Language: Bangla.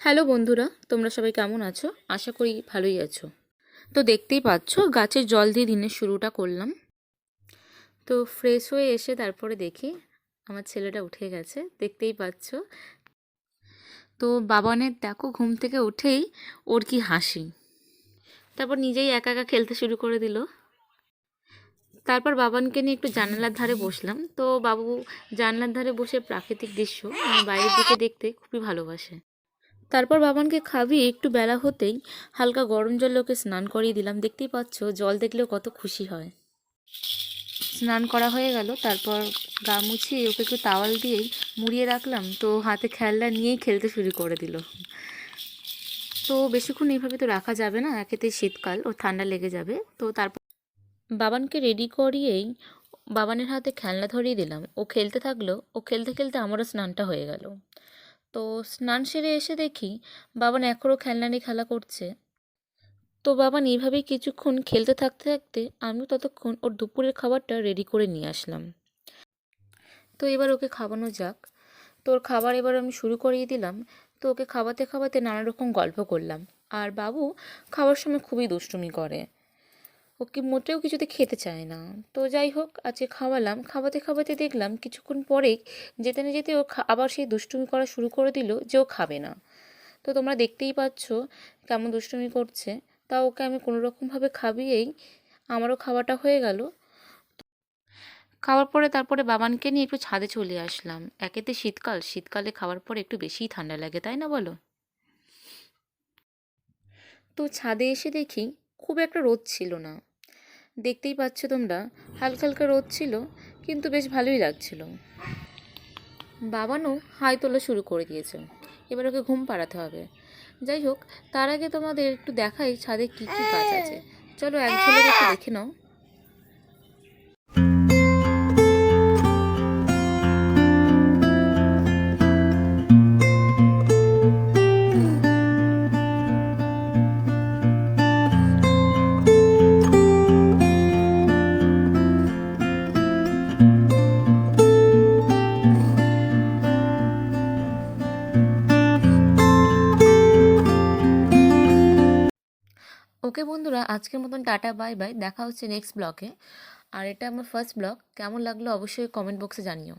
হ্যালো বন্ধুরা, তোমরা সবাই কেমন আছো? আশা করি ভালোই আছো। তো দেখতেই পাচ্ছ গাছের জল দিয়ে দিনের শুরুটা করলাম। তো ফ্রেশ হয়ে এসে তারপরে দেখি আমার ছেলেটা উঠে গেছে, দেখতেই পাচ্ছ। তো বাবানের দেখো ঘুম থেকে উঠেই ওর কি হাসি। তারপর নিজেই একা একা খেলতে শুরু করে দিল। তারপর বাবানকে নিয়ে একটু জানালার ধারে বসলাম। তো বাবু জানলার ধারে বসে প্রাকৃতিক দৃশ্য মানে বাইরের দিকে দেখতে খুবই ভালোবাসে। তারপর বাবানকে খাবি একটু বেলা হতেই হালকা গরম জলে ওকে স্নান করিয়ে দিলাম। দেখতেই পাচ্ছ জল দেখলেও কত খুশি হয়। স্নান করা হয়ে গেল, তারপর গা মুছিয়ে ওকে একটু তাওয়াল দিয়েই মুড়িয়ে রাখলাম। তো হাতে খেলনা নিয়েই খেলতে শুরু করে দিল। তো বেশিক্ষণ এইভাবে তো রাখা যাবে না, একেতেই শীতকাল, ও ঠান্ডা লেগে যাবে। তো তারপর বাবানকে রেডি করিয়েই বাবানের হাতে খেলনা ধরিয়ে দিলাম। ও খেলতে থাকলো। ও খেলতে খেলতে আমারও স্নানটা হয়ে গেল। তো স্নান সেরে এসে দেখি বাবান এখনও খেলনা নিয়ে খেলা করছে। তো বাবান এইভাবেই কিছুক্ষণ খেলতে থাকতে থাকতে আমিও ততক্ষণ ওর দুপুরের খাবারটা রেডি করে নিয়ে আসলাম। তো এবার ওকে খাওয়ানো যাক। তো ওর খাবার এবার আমি শুরু করিয়ে দিলাম। তো ওকে খাওয়াতে খাওয়াতে নানা রকম গল্প করলাম। আর বাবু খাওয়ার সময় খুবই দুষ্টুমি করে, ওকে মোটেও কিছুতে খেতে চায় না। তো যাই হোক, আজকে খাওয়ালাম। খাওয়াতে খাওয়াতে দেখলাম কিছুক্ষণ পরেই যেতে না যেতে ও আবার সেই দুষ্টুমি করা শুরু করে দিল যে ও খাবে না। তো তোমরা দেখতেই পাচ্ছ কেমন দুষ্টুমি করছে। তা ওকে আমি কোনো রকমভাবে খাবিয়েই আমারও খাওয়াটা হয়ে গেল। খাওয়ার পরে তারপরে বাবানকে নিয়ে একটু ছাদে চলে আসলাম। একেতে শীতকাল, শীতকালে খাওয়ার পরে একটু বেশিই ঠান্ডা লাগে, তাই না বলো? তো ছাদে এসে দেখি খুব একটা রোদ ছিল না। দেখতেই পাচ্ছ তোমরা, হালকা হালকা রোদ ছিল, কিন্তু বেশ ভালোই লাগছিল। বাবানও হাই তোলা শুরু করে দিয়েছে। এবার ওকে ঘুম পাড়াতে হবে। যাই হোক, তার আগে তোমাদের একটু দেখাই ছাদে কি কি গাছ আছে। চলো এক ঝলক একটু দেখে নাও। ওকে বন্ধুরা, আজকের মতন টাটা, বাই বাই। দেখা হচ্ছে নেক্সট ব্লগে। আর এটা আমার ফার্স্ট ব্লগ, কেমন লাগলো অবশ্যই কমেন্ট বক্সে জানিও।